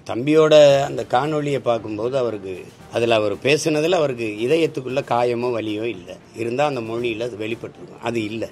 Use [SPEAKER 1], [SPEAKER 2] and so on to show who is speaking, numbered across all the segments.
[SPEAKER 1] தம்பியோட அந்த காணொலியை பார்க்கும்போது அவருக்கு அதில் அவர் பேசுனதில் அவருக்கு இதயத்துக்குள்ள காயமோ வலியோ இல்லை, இருந்தால் அந்த மொழியில் அது வெளிப்பட்டிருக்கும். அது இல்லை.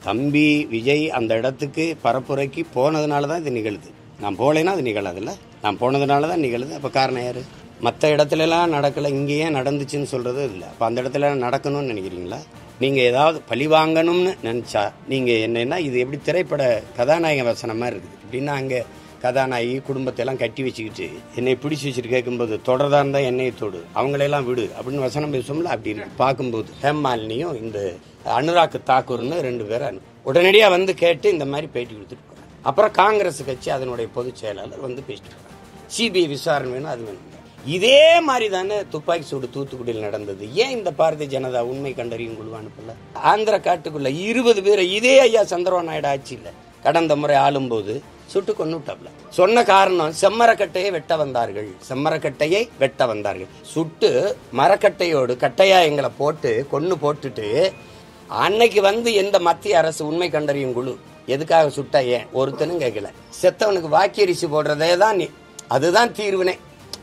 [SPEAKER 1] தம்பி விஜய் அந்த இடத்துக்கு பரப்புரைக்கு போனதுனால தான் இது நிகழுது. நான் போகலைன்னா அது நிகழாதுல்ல, நான் போனதுனால தான் நிகழுது. அப்போ காரணம் யார்? மற்ற இடத்துலலாம் நடக்கலை, இங்கேயே நடந்துச்சுன்னு சொல்கிறது இல்லை. அப்போ அந்த இடத்துல நடக்கணும்னு நினைக்கிறீங்களா? நீங்கள் ஏதாவது பழி வாங்கணும்னு நினச்சா நீங்கள் என்னென்னா, இது எப்படி திரைப்பட கதாநாயக வசனம் மாதிரி இருக்குது. எப்படின்னா அங்கே கதாநாயகி குடும்பத்தையெல்லாம் கட்டி வச்சுக்கிட்டு என்னை பிடிச்சி வச்சுட்டு கேட்கும்போது தொடர்தான் இருந்தால் என்னையை தொடு, அவங்களையெல்லாம் விடு அப்படின்னு வசனம் பேசுவோம்ல. அப்படின்னு பார்க்கும்போது ஹேமாலினியும் இந்த அனுராக் தாக்கூர்னு 2 பேரும் உடனடியாக வந்து கேட்டு இந்த மாதிரி பேட்டி கொடுத்துட்டு போகிறாங்க. அப்புறம் காங்கிரஸ் கட்சி அதனுடைய பொதுச் செயலாளர் வந்து பேசிட்டு போகிறாங்க. சிபிஐ விசாரணை வேணும், அது வேணும். இதே மாதிரி தானே துப்பாக்கி சூடு தூத்துக்குடியில் நடந்தது. ஏன் இந்த பாரதிய ஜனதா உண்மை கண்டறியும் குழு அனுப்பல? ஆந்திரா காட்டுக்குள்ள 20 பேரை இதே ஐயா சந்திரபாபு நாயுடு ஆட்சியில் கடந்த முறை ஆளும்போது சுட்டு கொன்னுட்டாப்ல. சொன்ன காரணம் செம்மரக்கட்டையை வெட்ட வந்தார்கள், செம்மரக்கட்டையை வெட்ட வந்தார்கள். சுட்டு மரக்கட்டையோடு கட்டையா எங்களை போட்டு கொன்னு போட்டுட்டு அன்னைக்கு வந்து எந்த மத்திய அரசு உண்மை கண்டறியும் குழு எதுக்காக சுட்டா ஏன் ஒருத்தனும் கேட்கல. செத்தவனுக்கு வாக்கியரிசி போடுறதே தான் அதுதான் தீர்வுனே.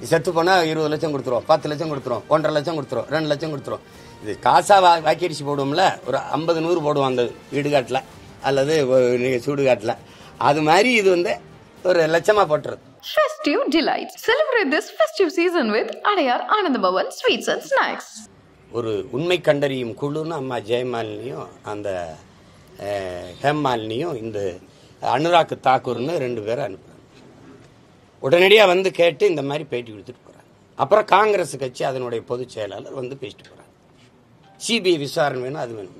[SPEAKER 1] செத்து போனா 20 லட்சம் கொடுத்துருவோம், 10 லட்சம் கொடுத்துருவோம், 1.5 லட்சம் கொடுத்துருவோம், 2 லட்சம் கொடுத்துருவோம். இது காசா வாக்கியரிசி போடுவோம்ல, ஒரு 50-100 போடுவோம் அந்த இடுகாட்டில் அல்லது சுடுகாட்டில். அது மாதிரி இது வந்து ஒரு லட்சமா போட்டுறது.
[SPEAKER 2] Festive delights. Celebrate this festive season with Adayar Anandabhavan Sweets and Snacks.
[SPEAKER 1] ஒரு உண்மை கண்டறியும் குழுன்னு அம்மா ஜெயமாலினியும் அந்த ஹேமாலினியும் இந்த அனுராக் தாக்கூர்னு 2 பேரை அனுப்புறாங்க. உடனடியாக வந்து கேட்டு இந்த மாதிரி பேட்டி கொடுத்துட்டு போகிறாங்க. அப்புறம் காங்கிரஸ் கட்சி அதனுடைய பொதுச் செயலாளர் வந்து பேசிட்டு போகிறாங்க. சிபிஐ விசாரணை வேணும், அது வேணும்.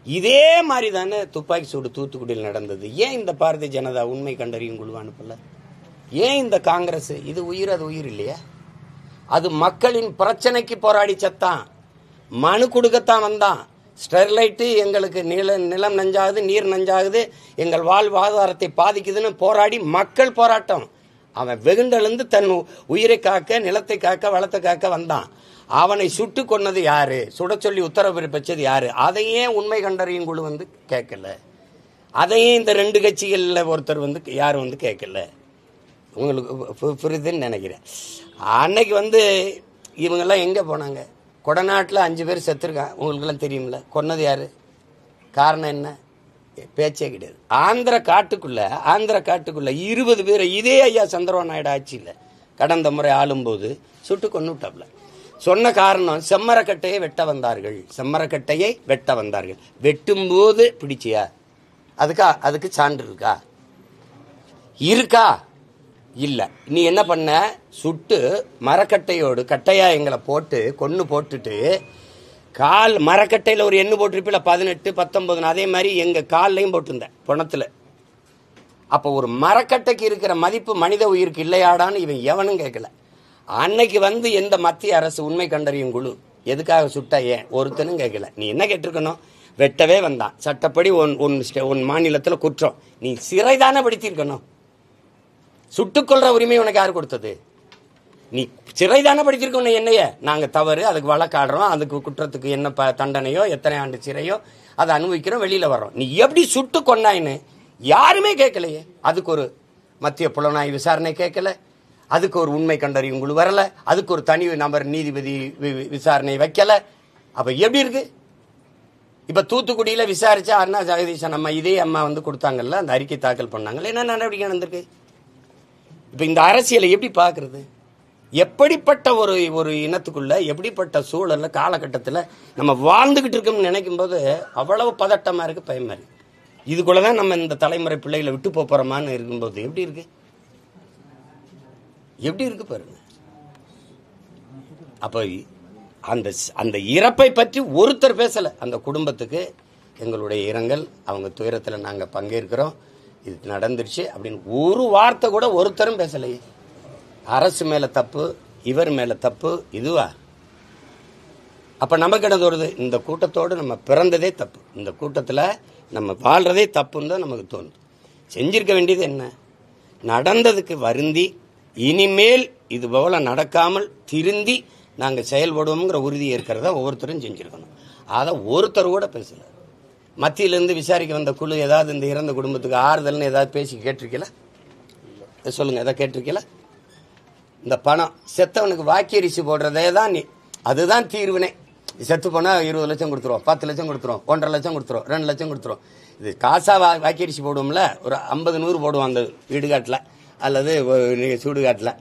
[SPEAKER 1] இதே மாதிரி தானே துப்பாக்கி சூடு தூத்துக்குடியில் நடந்தது. ஏன் இந்த பாரதிய ஜனதா உண்மை கண்டறியும் குழு அனுப்பல? ஏன் இந்த காங்கிரஸ்? இது உயிர், அது உயிர் இல்லையா? அது மக்களின் பிரச்சனைக்கு போராடி சத்தான், மனு கொடுக்கத்தான் வந்தான். ஸ்டெர்லைட்டு எங்களுக்கு நிலம் நஞ்சாகுது, நீர் நஞ்சாகுது, எங்கள் வாழ்வாதாரத்தை பாதிக்குதுன்னு போராடி மக்கள் போராட்டம். அவன் வெகுண்டெழுந்து தன் உயிரை காக்க, நிலத்தை காக்க, வளத்தை காக்க வந்தான். அவனை சுட்டு கொன்னது யாரு? சுட சொல்லி உத்தரவு பிறப்பிச்சது யாரு? அதையே உண்மை கண்டறியும் குழு வந்து கேட்கல. அதையே இந்த 2 கட்சிகளில் ஒருத்தர் வந்து யாரும் வந்து கேட்கல. உங்களுக்கு புரியுதுன்னு நினைக்கிறேன். அன்னைக்கு வந்து இவங்கெல்லாம் எங்கே போனாங்க? கொடநாட்டில் 5 பேர் செத்துருக்காங்க, உங்களுக்கெல்லாம் தெரியுமில்ல. கொன்னது யாரு? காரணம் என்ன? பேச்சே கிடையாது. ஆந்திரா காட்டுக்குள்ள 20 பேரை இதே ஐயா சந்திரபாபு நாயுடு ஆட்சியில் கடந்த முறை ஆளும்போது சுட்டு கொன்னுட்டாப்ல. சொன்ன காரணம் செம்மரக்கட்டையை வெட்ட வந்தார்கள், செம்மரக்கட்டையை வெட்ட வந்தார்கள். வெட்டும்போது பிடிச்சியா? அதுக்கு சான்று இருக்கா? இல்ல. நீ என்ன பண்ண? சுட்டு மரக்கட்டையோடு கட்டையா எங்களை போட்டு கொன்னு போட்டுட்டு கால் மரக்கட்டையில் ஒரு எண்ணு போட்டிருப்பில 18, 19, அதே மாதிரி எங்க கால்லையும் போட்டிருந்தேன் பணத்துல. அப்போ ஒரு மரக்கட்டைக்கு இருக்கிற மதிப்பு மனித உயிருக்கு இல்லையாடான்னு இவன் எவனும் கேட்கல. அன்னைக்கு வந்து எந்த மத்திய அரசு உண்மை கண்டறியும் குழு எதுக்காக சுட்டா ஏன் ஒருத்தனும் கேட்கல. நீ என்ன கேட்டிருக்கணும்? வெட்டவே வந்தான், சட்டப்படி உன் மாநிலத்தில் குற்றம், நீ சிறைதானே படுத்திருக்கணும். சுட்டுக்கொள்ற உரிமை உனக்கு யார் கொடுத்தது? நீ சிறைதானே படுத்திருக்கணும். என்னைய நாங்கள் தவறு, அதுக்கு வழக்காடுறோம், அதுக்கு குற்றத்துக்கு என்ன தண்டனையோ எத்தனை ஆண்டு சிறையோ அதை அனுபவிக்கிறோம், வெளியில வர்றோம். நீ எப்படி சுட்டு கொண்டாயின்னு யாருமே கேட்கலையே. அதுக்கு ஒரு மத்திய புலனாய்வு விசாரணை கேட்கல, அதுக்கு ஒரு உண்மை கண்டறியும் குழு வரல, அதுக்கு ஒரு தனி நபர் நீதிபதி விசாரணை வைக்கல. அப்ப எப்படி இருக்கு? இப்ப தூத்துக்குடியில விசாரிச்சா அண்ணா ஜெகதீசன் அம்மா இதே அம்மா வந்து கொடுத்தாங்கல்ல, அந்த அறிக்கை தாக்கல் பண்ணாங்கல்ல, என்ன நடவடிக்கை நடந்திருக்கு? இப்ப இந்த அரசியலை எப்படி பாக்குறது? எப்படிப்பட்ட ஒரு இனத்துக்குள்ள எப்படிப்பட்ட சூழல்ல காலகட்டத்தில் நம்ம வாழ்ந்துகிட்டு இருக்கோம்னு நினைக்கும் போது அவ்வளவு பதட்டமா இருக்கு, பயமா இருக்கு. இதுக்குள்ளதான் நம்ம இந்த தலைமுறை பிள்ளைகளை விட்டு போறோமான்னு இருக்கும்போது எப்படி இருக்கு? எப்படி இருக்கு பாருங்க. அப்ப அந்த இறப்பை பற்றி ஒருத்தர் பேசல. அந்த குடும்பத்துக்கு எங்களுடைய இரங்கல், அவங்க துயரத்தில் நாங்க பங்கேற்கிறோம், இது நடந்துருச்சு அப்படின்னு ஒரு வார்த்தை கூட ஒருத்தரும் பேசலையே. அரசு மேல தப்பு, இவர் மேல தப்பு, இதுவா? அப்ப நமக்கு என்ன தோணுது? இந்த கூட்டத்தோடு நம்ம பிறந்ததே தப்பு, இந்த கூட்டத்தில் நம்ம வாழ்றதே தப்புன்னு தான் நமக்கு தோணுது. செஞ்சிருக்க வேண்டியது என்ன? நடந்ததுக்கு வருந்தி இனிமேல் இது போல நடக்காமல் திருந்தி நாங்கள் செயல்படுவோம்ங்கிற உறுதி இருக்கிறத ஒவ்வொருத்தரும் செஞ்சிருக்கணும். அதை ஒருத்தர் கூட பேசல. மத்தியிலிருந்து விசாரிக்க வந்த குழு ஏதாவது இந்த இறந்த குடும்பத்துக்கு ஆறுதல்னு ஏதாவது பேசி கேட்டிருக்கல? சொல்லுங்க, எதாவது கேட்டிருக்கல? இந்த பணம் செத்தவனுக்கு வாக்கியரிசி போடுறதே தான் அதுதான் தீர்வுனே. செத்து போனால் 20 லட்சம் கொடுத்துருவோம், 10 லட்சம் கொடுத்துருவோம், 1.5 லட்சம் கொடுத்துருவோம், 2 லட்சம் கொடுத்துருவோம். இது காசா வாக்கியரிசி போடுவோம்ல, ஒரு 50-100 போடுவோம் அந்த வீடுகாட்டில் அல்லது சூடுகாட்டில்.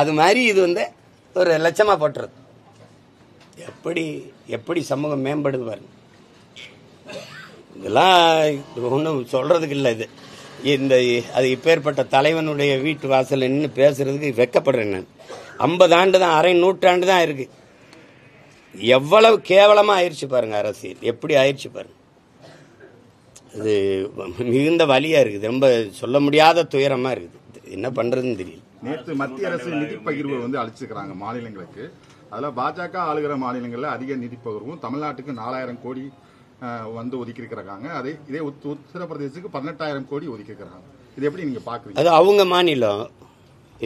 [SPEAKER 1] அது மாதிரி இது வந்து ஒரு லட்சமாக போட்டுறது. எப்படி எப்படி சமூகம் மேம்படுது பாருங்க. இதெல்லாம் ஒன்றும் சொல்கிறதுக்கு இல்லை. இது அது இப்பேற்பட்ட தலைவனுடைய வீட்டு வாசல் நின்று பேசுறதுக்கு வெக்கப்படுறேன் நான். 50 ஆண்டு தான், அரை நூற்றாண்டு தான் இருக்கு. எவ்வளவு கேவலமாக ஆயிடுச்சு பாருங்க அரசியல், எப்படி ஆயிடுச்சு பாருங்க. அது மிகுந்த வலியாக இருக்குது, ரொம்ப சொல்ல முடியாத துயரமாக இருக்குது. என்ன பண்ணுறதுன்னு தெரியல.
[SPEAKER 3] நேற்று மத்திய அரசு நிதி பகிர்வு வந்து அளிச்சிருக்கிறாங்க மாநிலங்களுக்கு. அதில் பாஜக ஆளுகிற மாநிலங்களில் அதிக நிதி பகிர்வும், தமிழ்நாட்டுக்கு 4000 கோடி வந்து ஒதுக்கியிருக்கிறாங்க. இதே உத்தரப்பிரதேசத்துக்கு 18,000 கோடி ஒதுக்கியிருக்கிறாங்க. இது எப்படி நீங்க பாக்குறீங்க?
[SPEAKER 1] அது அவங்க மாநிலம்,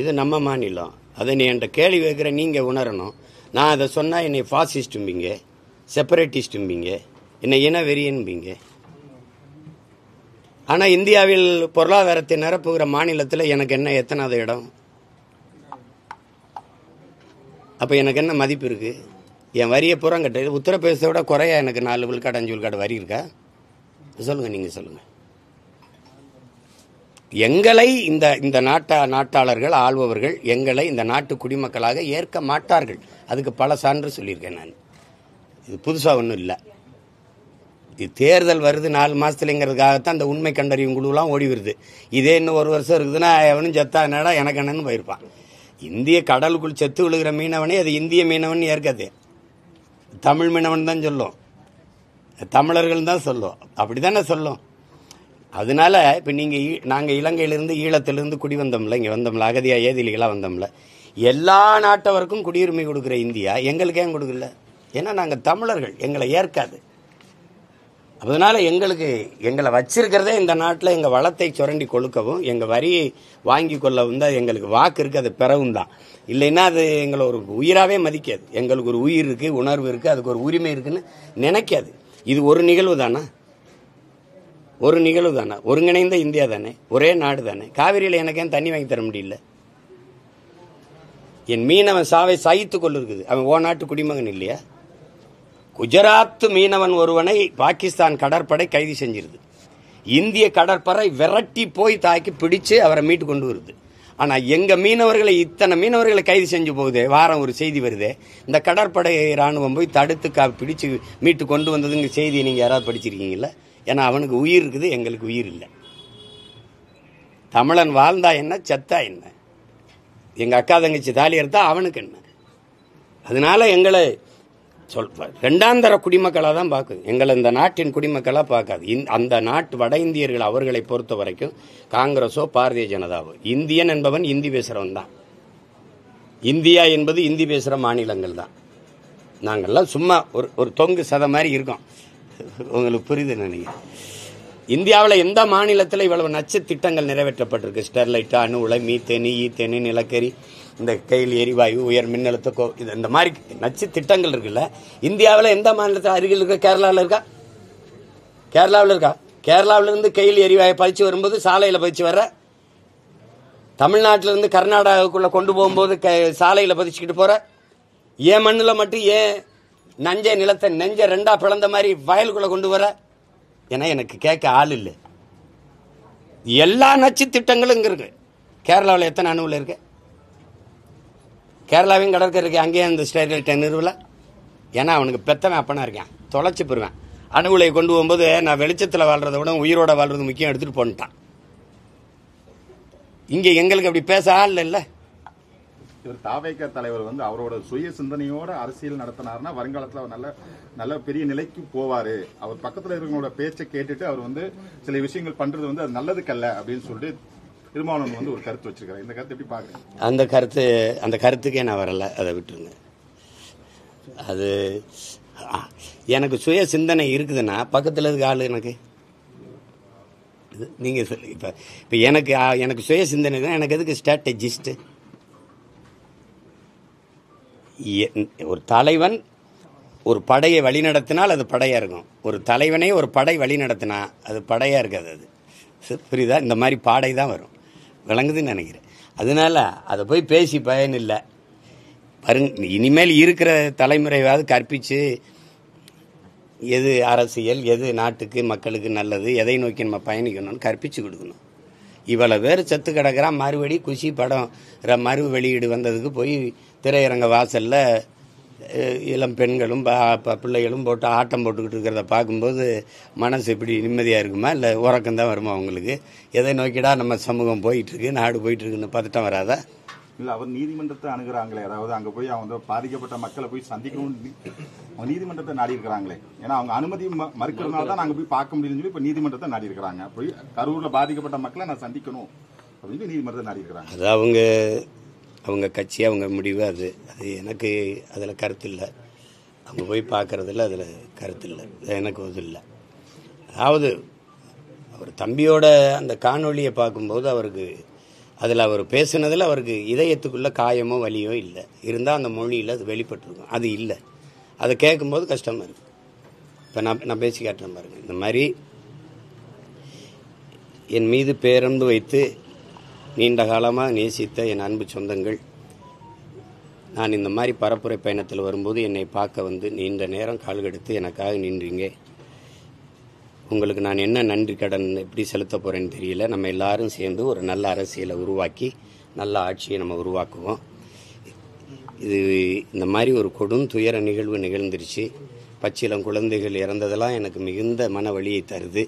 [SPEAKER 1] இது நம்ம மாநிலம். அதை நீ என்கிட்ட கேள்வி வைக்கிற நீங்க உணரணும். நான் அதை சொன்னா என்னை ஃபாசிஸ்டும்பீங்க, செப்பரேட்டிஸ்டும்பீங்க, என்னை இனவெறியன்பீங்க. ஆனா இந்தியாவில் பொருளாதாரத்தை நிரப்புகிற மாநிலத்தில் எனக்கு என்ன எத்தனாவது இடம்? அப்ப எனக்கு என்ன மதிப்பு இருக்கு? என் வரியை புறம் கட்டு. உத்தரப்பிரதேசத்தை விட குறையா எனக்கு 4 விழுக்காடு 5 விழுக்காடு வரி இருக்கா? சொல்லுங்க, நீங்க சொல்லுங்க. எங்களை இந்த நாட்டாளர்கள் ஆள்பவர்கள் எங்களை இந்த நாட்டு குடிமக்களாக ஏற்க மாட்டார்கள். அதுக்கு பல சான்று சொல்லியிருக்கேன் நான். இது புதுசா ஒன்றும் இல்லை. இது தேர்தல் வருது 4 மாசத்துலங்கிறதுக்காகத்தான் அந்த உண்மை கண்டறியும் குழுலாம் ஓடி வருது. இதே இன்னும் 1 வருஷம் இருக்குதுன்னா எவனும் செத்தா என்னடா எனக்கு என்னன்னு போயிருப்பான். இந்திய கடலுக்குள் செத்து விழுகிற மீனவனே அது இந்திய மீனவன் ஏற்காது, தமிழ் மீனவன் தான் சொல்லும், தமிழர்கள் தான் சொல்லும். அப்படித்தானே சொல்லும். அதனால இப்போ நாங்கள் இலங்கையிலிருந்து ஈழத்திலிருந்து குடி வந்தோம்ல, இங்கே வந்தோம்ல, அகதியா ஏதிலிகளாக வந்தோம்ல. எல்லா நாட்டவருக்கும் குடியுரிமை கொடுக்குற இந்தியா எங்களுக்கு ஏன் கொடுக்கல? ஏன்னா நாங்கள் தமிழர்கள், எங்களை ஏற்காது. அதனால எங்களை வச்சிருக்கிறதே இந்த நாட்டில் எங்கள் வளத்தை சுரண்டி கொழுக்கவும், எங்கள் வரியை வாங்கி கொள்ளவும் தான் எங்களுக்கு வாக்கு இருக்குது. அது பிறவும் தான். இல்லைன்னா அது எங்களை ஒரு உயிராகவே மதிக்காது. எங்களுக்கு ஒரு உயிர் இருக்குது, உணர்வு இருக்குது, அதுக்கு ஒரு உரிமை இருக்குன்னு நினைக்காது. இது ஒரு நிகழ்வு தானே, ஒரு நிகழ்வு தானே, ஒருங்கிணைந்த இந்தியா தானே, ஒரே நாடு தானே. காவிரியில் எனக்கு ஏன் தண்ணி வாங்கி தர முடியல? என் மீனவன் சாவை சகித்து கொண்டு இருக்குது. அவன் ஓ நாட்டு குடிமகன் இல்லையா? குஜராத் மீனவன் ஒருவனை பாகிஸ்தான் கடற்படை கைது செஞ்சிருது. இந்திய கடற்படை விரட்டி போய் தாக்கி பிடிச்சு அவரை மீட்டு கொண்டு வருது. ஆனா எங்க மீனவர்களை, இத்தனை மீனவர்களை கைது செஞ்சு போகுது. வாரம் ஒரு செய்தி வருது, இந்த கடற்படை ராணுவம் போய் தடுத்து பிடிச்சு மீட்டு கொண்டு வந்ததுங்க செய்தியை நீங்க யாராவது படிச்சிருக்கீங்களா? ஏன்னா அவனுக்கு உயிர் இருக்குது, எங்களுக்கு உயிர் இல்லை. தமிழன் வாழ்ந்தா என்ன, செத்தா என்ன? எங்க அக்கா தங்கச்சி தாலி எடுத்தா அவனுக்கு என்ன? அதனால எங்களை ரெண்டாந்தர குடிமக்களாக தான் பார்க்குது. எங்களை இந்த நாட்டின் குடிமக்களாக பார்க்காது. அந்த நாட்டு வட இந்தியர்கள் அவர்களை பொறுத்த வரைக்கும் காங்கிரஸோ பாரதிய ஜனதாவோ, இந்தியன் என்பவன் இந்தி பேசுறவன் தான். இந்தியா என்பது இந்தி பேசுகிற மாநிலங்கள் தான். நாங்கள்லாம் சும்மா ஒரு தொங்கு சதை மாதிரி இருக்கோம். உங்களுக்கு புரியுது நினைக்கிறேன். இந்தியாவில் எந்த மாநிலத்தில் இவ்வளவு நச்சு திட்டங்கள் நிறைவேற்றப்பட்டிருக்கு? ஸ்டெர்லைட், அணு உலை, மீத்தேனி, ஈத்தேனி, நிலக்கரி, இந்த கையில் எரிவாயு, உயர் மின்னழுத்த இந்த மாதிரி நச்சு திட்டங்கள் இருக்குல்ல. இந்தியாவில் எந்த மாநிலத்தில் அருகில் இருக்க? கேரளாவில் இருக்கா? கேரளாவில் இருக்கா? கேரளாவிலிருந்து கையில் எரிவாயு பதிச்சு வரும்போது சாலையில் பதிச்சு வர, தமிழ்நாட்டிலிருந்து கர்நாடகாவுக்குள்ள கொண்டு போகும்போது சாலையில் பதிச்சுக்கிட்டு போற, ஏன் மண்ணில் மட்டும் ஏன் நஞ்ச நிலத்தை நெஞ்ச 2ஆ பிளந்த மாதிரி வயலுக்குள்ள கொண்டு வர? ஏன்னா எனக்கு கேட்க ஆள் இல்லை. எல்லா நச்சு திட்டங்களும் இங்க இருக்கு. கேரளாவில் எத்தனை அணுவில் இருக்கு? கேரளாவையும் கடற்கரை இருக்கு, அங்கேயே அந்த ஸ்டெர்லைட் நிறுவல. ஏன்னா அவனுக்கு பெத்தவன் அப்பனா இருக்கேன், தொலைச்சு போடுவேன். அணு உலையை கொண்டு போகும்போது நான் வெளிச்சத்தில் வாழ்றதை விட உயிரோட வாழ்றது முக்கியம் எடுத்துட்டு போன்ட்டான். இங்க எங்களுக்கு அப்படி பேச ஆள் இல்லை.
[SPEAKER 3] இவர் தாவேக தலைவர் வந்து அவரோட சுய சிந்தனையோட அரசியல் நடத்தினார்னா வருங்காலத்தில் அவர் நல்ல பெரிய நிலைக்கு போவாரு. அவர் பக்கத்தில் இருக்கிறவங்களோட பேச்சை கேட்டுட்டு அவர் வந்து சில விஷயங்கள் பண்றது வந்து அது நல்லதுக்கல்ல அப்படின்னு சொல்லிட்டு திருமாவளவன் வந்து ஒரு கருத்து வச்சிருக்காரு. இந்த கருத்து எப்படி பாக்குறீங்க?
[SPEAKER 1] அந்த கருத்துக்கே நான் வரல, அதை விட்டுருங்க. அது எனக்கு சுய சிந்தனை இருக்குதுன்னா பக்கத்தில் இருக்க ஆளு எனக்கு நீங்க சொல்லு. இப்ப எனக்கு சுய சிந்தனை தான். எனக்கு எதுக்கு ஸ்ட்ராட்டஜிஸ்ட்? ஒரு தலைவன் ஒரு படையை வழிநடத்தினால் அது படையா இருக்கும். ஒரு தலைவனே ஒரு படை வழி நடத்தினா அது படையா இருக்காது. அது புரியுதா? இந்த மாதிரி பாடை தான் வரும். விளங்குதுன்னு நினைக்கிறேன். அதனால அதை போய் பேசி பயன் இல்லை. இனிமேல் இருக்கிற தலைமுறையாவது கற்பித்து எது அரசியல், எது நாட்டுக்கு மக்களுக்கு நல்லது, எதை நோக்கி நம்ம பயணிக்கணும்னு கற்பித்து கொடுக்கணும். இவ்வளோ பேர் செத்து கிடக்கிறான். மறுபடி குஷி படம் மறு வெளியீடு வந்ததுக்கு போய் திரையரங்க வாசலில் இளம் பெண்களும் பிள்ளைகளும் போட்டு ஆட்டம் போட்டுக்கிட்டு இருக்கிறத பார்க்கும்போது மனசு இப்படி நிம்மதியாக இருக்குமா, இல்லை உறக்கம்தான் வருமா அவங்களுக்கு? எதை நோக்கிடா நம்ம சமூகம் போயிட்டுருக்கு, நாடு போயிட்டுருக்குன்னு பதட்டம் வராதா?
[SPEAKER 3] இல்லை, அவர் நீதிமன்றத்தை அணுகிறாங்களே, அதாவது அங்கே போய் அவங்க பாதிக்கப்பட்ட மக்களை போய் சந்திக்கணும், நீதிமன்றத்தை நாடி இருக்கிறாங்களே. ஏன்னா அவங்க அனுமதி மறுக்கிறதுனால தான் நாங்கள் போய் பார்க்க முடியும்னு சொல்லி இப்போ நீதிமன்றத்தை நாடி இருக்கிறாங்க. போய் கரூரில் பாதிக்கப்பட்ட மக்களை நான் சந்திக்கணும் அப்படின்னு நீதிமன்றத்தை நாடி இருக்கிறாங்க.
[SPEAKER 1] அது அவங்க கட்சி, அவங்க முடிவு. அது எனக்கு அதில் கருத்து இல்லை. அவங்க போய் பார்க்குறதில்ல, அதில் கருத்து இல்லை, எனக்கு இது இல்லை. அதாவது அவர் தம்பியோட அந்த காணொலியை பார்க்கும்போது அவருக்கு அதில் அவர் பேசுனதில் அவருக்கு இதயத்துக்குள்ள காயமோ வலியோ இல்லை. இருந்தால் அந்த மொழியில் அது வெளிப்பட்டுருக்கும். அது இல்லை. அதை கேட்கும்போது கஷ்டமாக இருக்குது. இப்போ நான் பேசி காட்டுறேன் பாருங்க. இந்த மாதிரி என் மீது பேரன்பு வைத்து நீண்ட காலமாக நேசித்த என் அன்பு சொந்தங்கள், நான் இந்த மாதிரி பரப்புரை பயணத்தில் வரும்போது என்னை பார்க்க வந்து நீண்ட நேரம் கால்கெடுத்து எனக்காக நின்றீங்க. உங்களுக்கு நான் என்ன நன்றி கடன் எப்படி செலுத்த போகிறேன்னு தெரியல. நம்ம எல்லாரும் சேர்ந்து ஒரு நல்ல அரசியலை உருவாக்கி நல்ல ஆட்சியை நம்ம உருவாக்குவோம். இந்த மாதிரி ஒரு கொடும் துயர நிகழ்வு நிகழ்ந்துருச்சு. பச்சிலம் குழந்தைகள் இறந்ததெல்லாம் எனக்கு மிகுந்த மன வலியை தருது.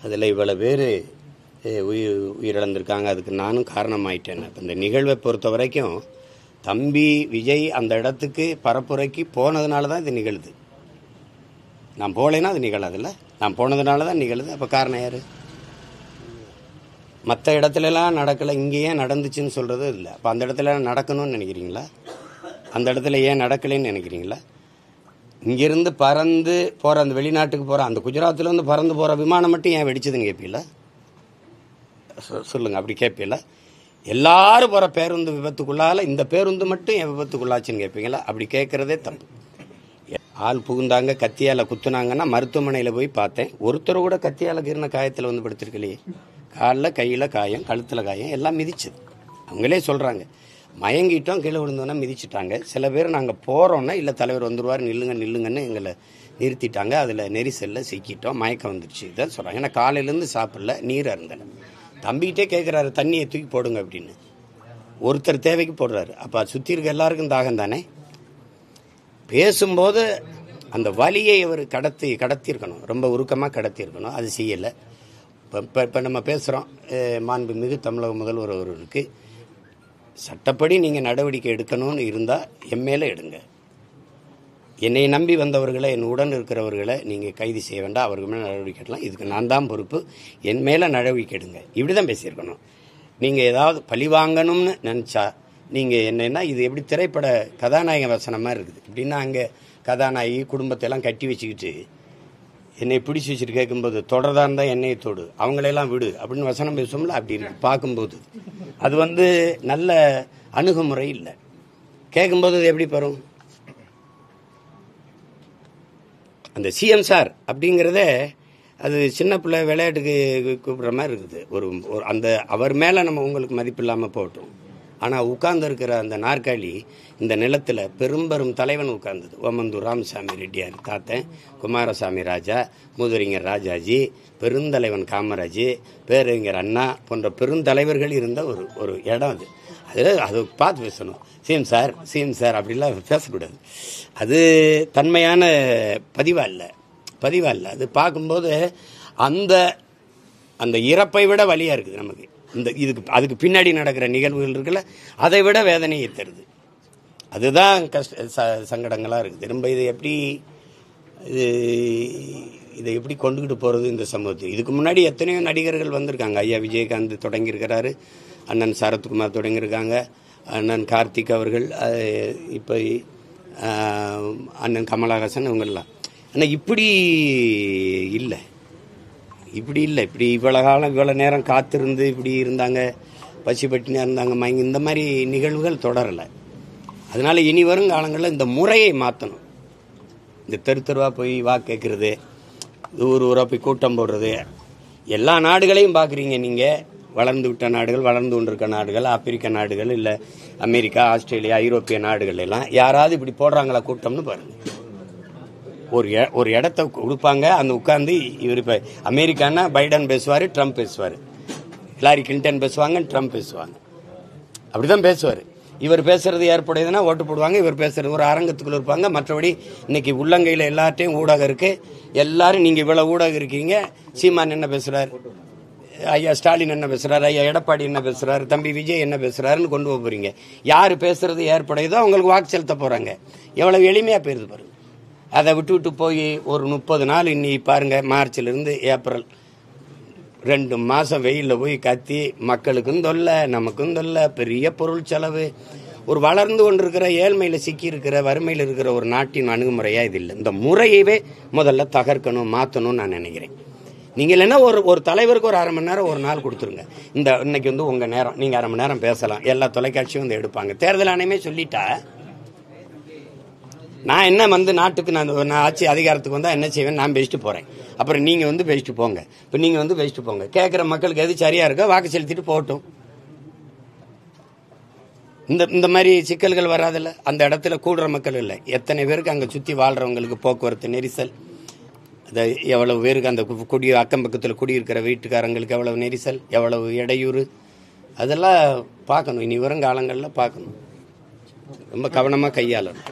[SPEAKER 1] அதில் இவ்வளோ பேர் உயிரிழந்திருக்காங்க. அதுக்கு நானும் காரணமாயிட்டேன். இப்போ இந்த நிகழ்வை பொறுத்த வரைக்கும் தம்பி விஜய் அந்த இடத்துக்கு பரப்புரைக்கு போனதுனால தான் இது நிகழுது. நான் போகலைன்னா அது நிகழாதுல்ல. நான் போனதுனால தான் நிகழுது. அப்போ காரணம் யார்? மற்ற இடத்துலலாம் நடக்கலை, இங்கே ஏன் நடந்துச்சுன்னு சொல்கிறது இல்லை. அப்போ அந்த இடத்துல நடக்கணும்னு நினைக்கிறீங்களா? அந்த இடத்துல ஏன் நடக்கலைன்னு நினைக்கிறீங்களா? இங்கேருந்து பறந்து போகிற அந்த வெளிநாட்டுக்கு போகிற அந்த குஜராத்லேருந்து பறந்து போகிற விமானம் மட்டும் ஏன் வெடிச்சதுன்னு கேட்பீங்களா? சொல்லுங்கள், அப்படி கேட்பீங்களா? எல்லாரும் போகிற பேருந்து விபத்துக்குள்ளால இந்த பேருந்து மட்டும் என் விபத்துக்குள்ளாச்சுன்னு கேட்பீங்களா? அப்படி கேட்குறதே தப்பு. ஆள் புகுந்தாங்க, கத்தியால் குத்துனாங்கன்னா மருத்துவமனையில் போய் பார்த்தேன். ஒருத்தர் கூட கத்தியால் கீறின காயத்தில் வந்து படுத்திருக்கலையே. காலில் கையில் காயம், கழுத்தில் காயம், எல்லாம் மிதிச்சது. அவங்களே சொல்கிறாங்க, மயங்கிட்டோம், கீழே விழுந்தோன்னா மிதிச்சிட்டாங்க. சில பேர் நாங்கள் போகிறோன்னா இல்லை தலைவர் வந்துடுவார், நில்லுங்கன்னு எங்களை நிறுத்திட்டாங்க. அதில் நெரிசலில் சிக்கிட்டோம், மயக்கம் வந்துடுச்சு, இதான் சொல்கிறாங்க. ஏன்னா காலையிலேருந்து சாப்பிடல, நீர் அருந்தலை. தம்பிக்கிட்டே கேட்குறாரு, தண்ணியை தூக்கி போடுங்க அப்படின்னு. ஒருத்தர் தேவைக்கு போடுறாரு. அப்போ சுற்றி இருக்க எல்லாருக்கும் தாகம் தானே. பேசும்போது அந்த வலியை அவர் கடத்தியிருக்கணும், ரொம்ப உருக்கமாக கடத்தியிருக்கணும். அது செய்யலை. இப்போ நம்ம பேசுகிறோம், மாண்புமிகு தமிழக முதல்வர் அவர்களுக்கு சட்டப்படி நீங்கள் நடவடிக்கை எடுக்கணும்னு இருந்தால் என் மேலே எடுங்க. என்னை நம்பி வந்தவர்களை, என் உடன் இருக்கிறவர்களை நீங்கள் கைது செய்ய வேண்டாம், அவர்கள் மேலே நடவடிக்கை எடுக்கலாம். இதுக்கு நான் தான் பொறுப்பு, என் மேலே நடவடிக்கை எடுங்க. இப்படி தான் பேசியிருக்கணும். நீங்கள் ஏதாவது பழி வாங்கணும்னு நினச்சா நீங்கள் என்னென்னா, இது எப்படி திரைப்பட கதாநாயக வசனம் மாதிரி இருக்குது. இப்படின்னா அங்கே கதாநாயகி குடும்பத்தையெல்லாம் கட்டி வச்சுக்கிட்டு என்னை பிடிச்சி வச்சுட்டு கேட்கும்போது தொடர்தான் இருந்தால் என்னையை தொடு, அவங்களையெல்லாம் விடு அப்படின்னு வசனம் பேசுவோம்ல. அப்படி இருக்கு பார்க்கும்போது. அது நல்ல அணுகுமுறை இல்லை. கேட்கும்போது அது எப்படி வரும்? அந்த சிஎம் சார் அப்படிங்கிறத அது சின்ன பிள்ளை விளையாட்டுக்கு கூப்பிட்ற மாதிரி இருக்குது. ஒரு அந்த அவர் மேலே நம்ம உங்களுக்கு மதிப்பு இல்லாமல் போட்டோம். ஆனால் உட்கார்ந்து இருக்கிற அந்த நாற்காலி இந்த நிலத்தில் பெரும்பெரும் தலைவன் உட்கார்ந்தது. ஓமந்தூர் ராமசாமி ரெட்டியார் தாத்தன், குமாரசாமி ராஜா, மூதறிஞர் ராஜாஜி, பெருந்தலைவன் காமராஜ், பேரறிஞர் அண்ணா போன்ற பெருந்தலைவர்கள் இருந்த ஒரு இடம் அது. அதில் அது பார்த்து பேசணும். சிஎம் சார் அப்படிலாம் பேசக்கூடாது. அது தன்மையான பதிவாக இல்லை. அது பார்க்கும்போது அந்த இறப்பை விட வலியாக இருக்குது நமக்கு. அதுக்கு பின்னாடி நடக்கிற நிகழ்வுகள் இருக்குல்ல, அதை விட வேதனையை தருது. அதுதான் சங்கடங்களாக இருக்குது. ரொம்ப இதை எப்படி கொண்டுகிட்டு போகிறது இந்த சமூகத்துக்கு? இதுக்கு முன்னாடி எத்தனையோ நடிகர்கள் வந்திருக்காங்க. ஐயா விஜயகாந்த் தொடங்கியிருக்கிறாரு, அண்ணன் சரத்குமார் தொடங்கியிருக்காங்க, அண்ணன் கார்த்திக் அவர்கள், இப்போ அண்ணன் கமலஹாசன், இவங்கெல்லாம். ஆனால் இப்படி இல்லை. இப்படி இவ்வளோ காலம் இவ்வளோ நேரம் காத்திருந்து இப்படி இருந்தாங்க, பசிப்பட்டினியாக இருந்தாங்க, மயங்கி, இந்த மாதிரி நிகழ்வுகள் தொடரலை. அதனால் இனி வரும் காலங்களில் இந்த முறையை மாற்றணும். இந்த தெருவாக போய் கேட்குறது, ஊராக போய் கூட்டம் போடுறது, எல்லா நாடுகளையும் பார்க்குறீங்க நீங்கள். வளர்ந்து விட்ட நாடுகள், வளர்ந்து கொண்டிருக்க நாடுகள், ஆப்பிரிக்க நாடுகள், இல்லை அமெரிக்கா, ஆஸ்திரேலியா, ஐரோப்பிய நாடுகள் எல்லாம் யாராவது இப்படி போடுறாங்களா கூட்டம்னு பாருங்க. ஒரு இடத்த கொடுப்பாங்க, அந்த உட்காந்து இவர் இப்போ அமெரிக்கானா பைடன் பேசுவார், ட்ரம்ப் பேசுவார், ஹிலாரி கிளின்டன் பேசுவாங்க, ட்ரம்ப் பேசுவாங்க, அப்படிதான் பேசுவார். இவர் பேசுறது ஏற்புடையதுன்னா ஓட்டு போடுவாங்க, இவர் பேசுறது ஒரு அரங்கத்துக்குள்ள இருப்பாங்க. மற்றபடி இன்னைக்கு உள்ளங்கையில் எல்லார்ட்டையும் ஊடகம் இருக்கு. எல்லாரும் நீங்க இவ்வளவு ஊடகம் இருக்கீங்க, சீமான் என்ன பேசுறாரு, ஐயா ஸ்டாலின் என்ன பேசுறாரு, ஐயா எடப்பாடி என்ன பேசுறாரு, தம்பி விஜய் என்ன பேசுறாருன்னு கொண்டு போறீங்க. யாரு பேசுறது ஏற்புடையதோ அவங்களுக்கு வாக்கு செலுத்த போறாங்க. எவ்வளவு எளிமையா போயிருது பாருங்க. அதை விட்டு போய் ஒரு 30 நாள் இன்னைக்கு பாருங்க, மார்ச்ல ஏப்ரல் 2 மாசம் வெயிலில் போய் கத்தி மக்களுக்கும் தொல்லை, நமக்கும் தொல்லை, பெரிய பொருள் செலவு. ஒரு வளர்ந்து கொண்டிருக்கிற ஏழ்மையில் சிக்கி இருக்கிற வறுமையில் இருக்கிற ஒரு நாட்டின் அணுகுமுறையா இது இல்லை. இந்த முறையவே முதல்ல தகர்க்கணும், மாற்றணும்னு நான் நினைக்கிறேன். நீங்க இல்லைன்னா ஒரு தலைவருக்கு ஒரு 1/2 மணி நேரம் ஒரு நாள் கொடுத்துருங்க. இன்னைக்கு உங்க நேரம், நீங்க 1/2 மணி நேரம் பேசலாம். எல்லா தொலைக்காட்சியும் எடுப்பாங்க. தேர்தல் ஆணையமே சொல்லிட்டா நான் என்ன நாட்டுக்கு நான் ஆட்சி அதிகாரத்துக்கு வந்தா என்ன செய்வேன், நான் பேசிட்டு போறேன். அப்புறம் நீங்க பேசிட்டு போங்க. இப்ப நீங்க பேசிட்டு போங்க. கேட்கிற மக்களுக்கு எது சரியா இருக்கோ வாக்கு செலுத்திட்டு போகட்டும். இந்த மாதிரி சிக்கல்கள் வராதில்ல. அந்த இடத்துல கூடுற மக்கள் இல்லை. எத்தனை பேருக்கு அங்க சுத்தி வாழ்றவங்களுக்கு போக்குவரத்து நெரிசல், எவ்வளவு பேருக்கு அந்த அக்கம் பக்கத்தில் குடியிருக்கிற வீட்டுக்காரங்களுக்கு எவ்வளவு நெரிசல், எவ்வளவு இடையூறு, அதெல்லாம் பார்க்கணும். இனி வரும் காலங்களில் பார்க்கணும். ரொம்ப கவனமா கையாளணும்.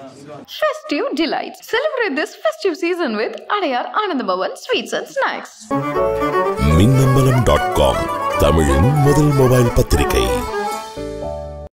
[SPEAKER 2] Festive delights. Celebrate this festive season with Adayar Anandabhavan Sweets and Snacks.
[SPEAKER 4] minambalam.com தமிழின் முதல் மொபைல் பத்திரிகை.